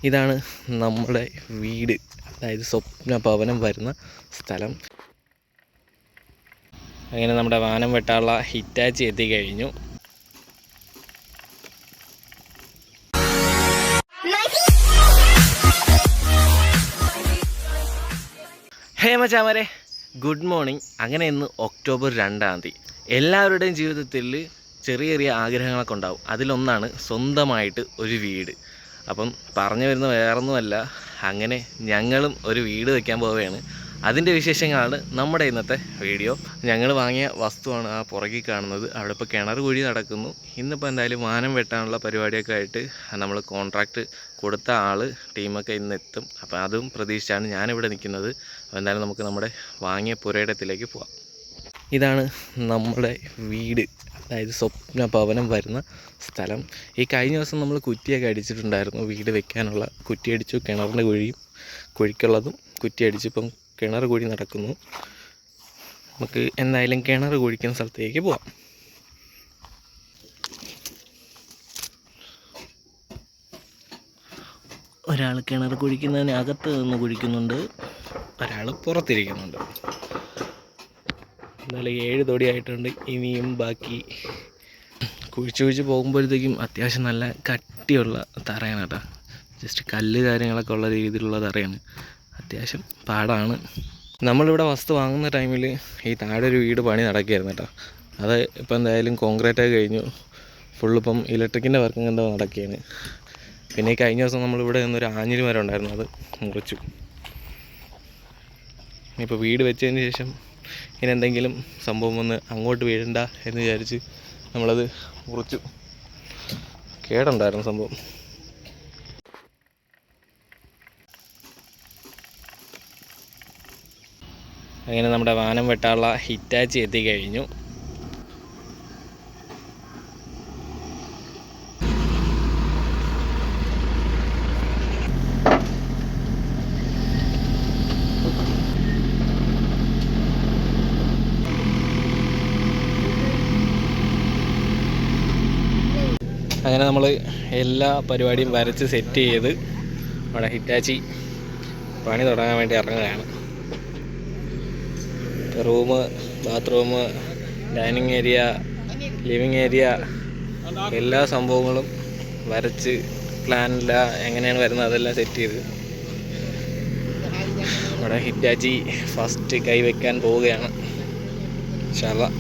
ഇതാണ് നമ്മുടെ വീട്, അതായത് സ്വപ്ന ഭവനം വരുന്ന സ്ഥലം. അങ്ങനെ നമ്മുടെ വാനം വെട്ടാനുള്ള ഹിറ്റാച്ചി എത്തിക്കഴിഞ്ഞു. ഹേ മച്ചാമാരെ, ഗുഡ് മോർണിംഗ്. അങ്ങനെ ഇന്ന് ഒക്ടോബർ 2 എല്ലാവരുടെയും ജീവിതത്തിൽ ചെറിയ ചെറിയ ആഗ്രഹങ്ങളൊക്കെ ഉണ്ടാവും. അതിലൊന്നാണ് സ്വന്തമായിട്ട് ഒരു വീട്. അപ്പം പറഞ്ഞു വരുന്ന വേറൊന്നുമല്ല, അങ്ങനെ ഞങ്ങളും ഒരു വീട് വയ്ക്കാൻ പോവുകയാണ്. അതിൻ്റെ വിശേഷങ്ങളാണ് നമ്മുടെ ഇന്നത്തെ വീഡിയോ. ഞങ്ങൾ വാങ്ങിയ വസ്തുവാണ് ആ പുറകിൽ കാണുന്നത്. അവിടെ ഇപ്പോൾ കിണർ കുഴി നടക്കുന്നു. ഇന്നിപ്പോൾ എന്തായാലും വാനം വെട്ടാനുള്ള പരിപാടിയൊക്കെ ആയിട്ട് നമ്മൾ കോൺട്രാക്റ്റ് കൊടുത്ത ടീമൊക്കെ ഇന്ന് എത്തും. അപ്പോൾ അതും പ്രതീക്ഷിച്ചാണ് ഞാനിവിടെ നിൽക്കുന്നത്. അപ്പോൾ എന്തായാലും നമുക്ക് നമ്മുടെ വാങ്ങിയ പുരയിടത്തിലേക്ക് പോവാം. ഇതാണ് നമ്മുടെ വീട്, അതായത് സ്വപ്ന ഭവനം വരുന്ന സ്ഥലം. ഈ കഴിഞ്ഞ ദിവസം നമ്മൾ കുറ്റിയൊക്കെ അടിച്ചിട്ടുണ്ടായിരുന്നു. വീട് വെക്കാനുള്ള കുറ്റി അടിച്ചു, കിണറിൻ്റെ കുഴിക്കുള്ളതും കുറ്റി അടിച്ചു. ഇപ്പം കിണർ കുഴി നടക്കുന്നു. നമുക്ക് എന്തായാലും കിണർ കുഴിക്കുന്ന സ്ഥലത്തേക്ക് പോവാം. ഒരാൾ കിണർ കുഴിക്കുന്നതിന് അകത്ത് നിന്ന് കുഴിക്കുന്നുണ്ട്, ഒരാൾ പുറത്തിരിക്കുന്നുണ്ട്. എന്നാലും 7 തൊടിയായിട്ടുണ്ട്. ഇനിയും ബാക്കി കുഴിച്ച് പോകുമ്പോഴത്തേക്കും അത്യാവശ്യം നല്ല കട്ടിയുള്ള തറയാണ് കേട്ടോ. ജസ്റ്റ് കല്ല് കാര്യങ്ങളൊക്കെ ഉള്ള രീതിയിലുള്ള തറയാണ്. അത്യാവശ്യം പാടാണ്. നമ്മളിവിടെ വസ്തു വാങ്ങുന്ന ടൈമിൽ ഈ താഴെ ഒരു വീട് പണി നടക്കുകയായിരുന്നു കേട്ടോ. അത് ഇപ്പം എന്തായാലും കോൺക്രീറ്റൊക്കെ കഴിഞ്ഞു. ഫുള്ളിപ്പം ഇലക്ട്രിക്കിൻ്റെ വർക്കും കണ്ടോ നടക്കുകയാണ്. പിന്നെ ഈ കഴിഞ്ഞ ദിവസം നമ്മളിവിടെ നിന്നൊരു ആഞ്ഞിലി മരം ഉണ്ടായിരുന്നു, അത് മുറിച്ചു. ഇപ്പോൾ വീട് വെച്ചതിന് ശേഷം ഇനി എന്തെങ്കിലും സംഭവം വന്ന് അങ്ങോട്ട് വീഴണ്ട എന്ന് വിചാരിച്ച് നമ്മളത് മുറിച്ചു. കേടുണ്ടായിരുന്നു സംഭവം. അങ്ങനെ നമ്മുടെ വാനം വെട്ടാനുള്ള ഹിറ്റാച്ചി എത്തിക്കഴിഞ്ഞു. അങ്ങനെ നമ്മൾ എല്ലാ പരിപാടിയും വരച്ച് സെറ്റ് ചെയ്ത് നമ്മുടെ ഹിറ്റാച്ചി പണി തുടങ്ങാൻ വേണ്ടി ഇറങ്ങുകയാണ്. Room, bathroom, dining area, living area, എല്ലാ സംഭവങ്ങളും വരച്ച് പ്ലാനില്ല എങ്ങനെയാണ് വരുന്നത് അതെല്ലാം സെറ്റ് ചെയ്ത് നമ്മുടെ ഹിറ്റാച്ചി ഫസ്റ്റ് കൈവയ്ക്കാൻ പോവുകയാണ്. ഇൻഷാ അല്ലാഹ്.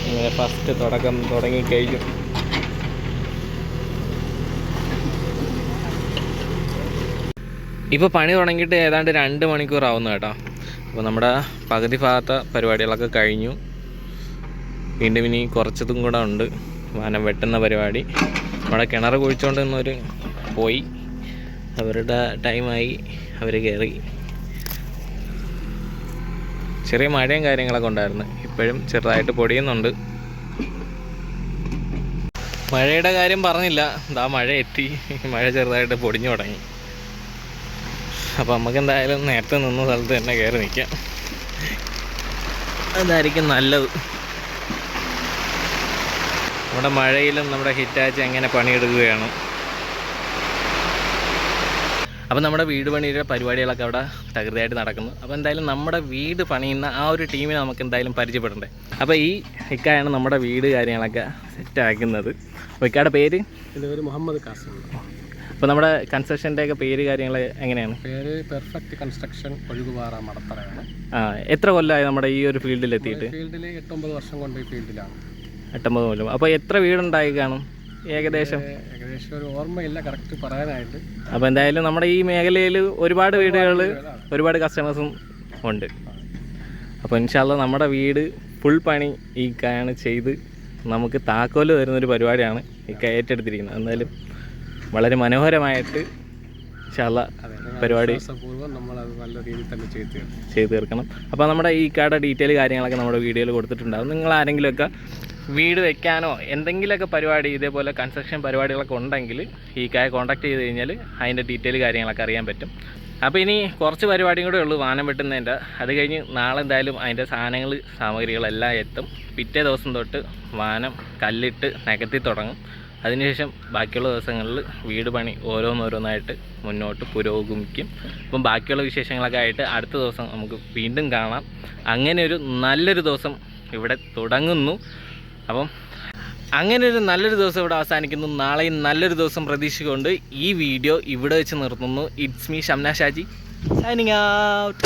ഇങ്ങനെ ഫസ്റ്റ് തുടങ്ങിക്കഴിഞ്ഞു. ഇപ്പോൾ പണി തുടങ്ങിയിട്ട് ഏതാണ്ട് 2 മണിക്കൂറാവുന്നു കേട്ടോ. അപ്പോൾ നമ്മുടെ പകുതി ഭാഗത്തെ പരിപാടികളൊക്കെ കഴിഞ്ഞു. വീണ്ടും ഇനി കുറച്ചതും കൂടെ ഉണ്ട് വാനം വെട്ടുന്ന പരിപാടി. നമ്മുടെ കിണർ കുഴിച്ചുകൊണ്ട് നിന്നവർ പോയി, അവരുടെ ടൈമായി, അവർ കയറി. ചെറിയ മഴയും കാര്യങ്ങളൊക്കെ ഉണ്ടായിരുന്നു. ഇപ്പോഴും ചെറുതായിട്ട് പൊടിയുന്നുണ്ട്. മഴയുടെ കാര്യം പറഞ്ഞില്ല, ദാ മഴ എത്തി. മഴ ചെറുതായിട്ട് പൊടിഞ്ഞു തുടങ്ങി. അപ്പോൾ നമുക്ക് എന്തായാലും നേരത്തെ നിന്ന സ്ഥലത്ത് തന്നെ കയറി നിൽക്കാം, അതായിരിക്കും നല്ലത്. നമ്മുടെ മഴയിലും നമ്മുടെ ഹിറ്റാച്ചി അങ്ങനെ പണിയെടുക്കുകയാണ്. അപ്പം നമ്മുടെ വീട് പണിയുടെ പരിപാടികളൊക്കെ അവിടെ തകൃതിയായിട്ട് നടക്കുന്നു. അപ്പോൾ എന്തായാലും നമ്മുടെ വീട് പണിയുന്ന ആ ഒരു ടീമിനെ നമുക്ക് എന്തായാലും പരിചയപ്പെടണ്ടേ. അപ്പോൾ ഈ ഇക്കയാണ് നമ്മുടെ വീട് കാര്യങ്ങളൊക്കെ സെറ്റാക്കുന്നത്. അപ്പോൾ ഇക്കയുടെ പേര്? എൻ്റെ പേര് മുഹമ്മദ് കാസിം. അപ്പോൾ നമ്മുടെ കൺസ്ട്രക്ഷൻ്റെയൊക്കെ പേര് കാര്യങ്ങൾ എങ്ങനെയാണ്? പേര് പെർഫെക്റ്റ് കൺസ്ട്രക്ഷൻ, ഒഴുകുപാറ, മടത്തറയാണ്. എത്ര കൊല്ലമായി നമ്മുടെ ഈ ഒരു ഫീൽഡിൽ എത്തിയിട്ട്? ഫീൽഡിൽ 8-9 വർഷം കൊണ്ട് ഈ ഫീൽഡിലാണ്. 8-9 കൊല്ലം. അപ്പോൾ എത്ര വീടുണ്ടായി കാണും ഏകദേശം? ഏകദേശം ഒരു ഓർമ്മയില്ല കറക്റ്റ് പറയാനായിട്ട്. അപ്പോൾ എന്തായാലും നമ്മുടെ ഈ മേഖലയിൽ ഒരുപാട് വീടുകൾ, ഒരുപാട് കസ്റ്റമേഴ്സും ഉണ്ട്. അപ്പോൾ ഇൻഷാ അല്ലാഹ് നമ്മുടെ വീട് ഫുൾ പണി ഈ കാണ് ചെയ്ത് നമുക്ക് താക്കോല് തരുന്നൊരു പരിപാടിയാണ് ഈ ഏറ്റെടുത്തിരിക്കുന്നത്. എന്തായാലും വളരെ മനോഹരമായിട്ട് ഇൻഷാ അല്ലാഹ് പരിപാടി നമ്മളത് നല്ല രീതിയിൽ തന്നെ ചെയ്ത് തീർക്കണം. അപ്പോൾ നമ്മുടെ ഈ കട ഡീറ്റെയിൽ കാര്യങ്ങളൊക്കെ നമ്മുടെ വീഡിയോയിൽ കൊടുത്തിട്ടുണ്ടാകും. നിങ്ങൾ ആരെങ്കിലുമൊക്കെ വീട് വെക്കാനോ എന്തെങ്കിലുമൊക്കെ പരിപാടി ഇതേപോലെ കൺസ്ട്രക്ഷൻ പരിപാടികളൊക്കെ ഉണ്ടെങ്കിൽ ഈ കായ കോൺടാക്ട് ചെയ്ത് കഴിഞ്ഞാൽ അതിൻ്റെ ഡീറ്റെയിൽ കാര്യങ്ങളൊക്കെ അറിയാൻ പറ്റും. അപ്പോൾ ഇനി കുറച്ച് പരിപാടിയും കൂടെ ഉള്ളൂ വാനം വെട്ടുന്നതിൻ്റെ. അത് കഴിഞ്ഞ് നാളെ എന്തായാലും അതിൻ്റെ സാമഗ്രികളെല്ലാം എത്തും. പിറ്റേ ദിവസം തൊട്ട് വാനം കല്ലിട്ട് നികത്തി തുടങ്ങും. അതിനുശേഷം ബാക്കിയുള്ള ദിവസങ്ങളിൽ വീട് പണി ഓരോന്നോരോന്നായിട്ട് മുന്നോട്ട് പുരോഗമിക്കും. അപ്പം ബാക്കിയുള്ള വിശേഷങ്ങളൊക്കെ ആയിട്ട് അടുത്ത ദിവസം നമുക്ക് വീണ്ടും കാണാം. അങ്ങനെ ഒരു നല്ലൊരു ദിവസം ഇവിടെ തുടങ്ങുന്നു. അപ്പം അങ്ങനെ ഒരു നല്ലൊരു ദിവസം ഇവിടെ അവസാനിക്കുന്നു. നാളെയും നല്ലൊരു ദിവസം പ്രതീക്ഷിച്ചുകൊണ്ട് ഈ വീഡിയോ ഇവിടെ വെച്ച് നിർത്തുന്നു. It's me Shamna Shaji signing out.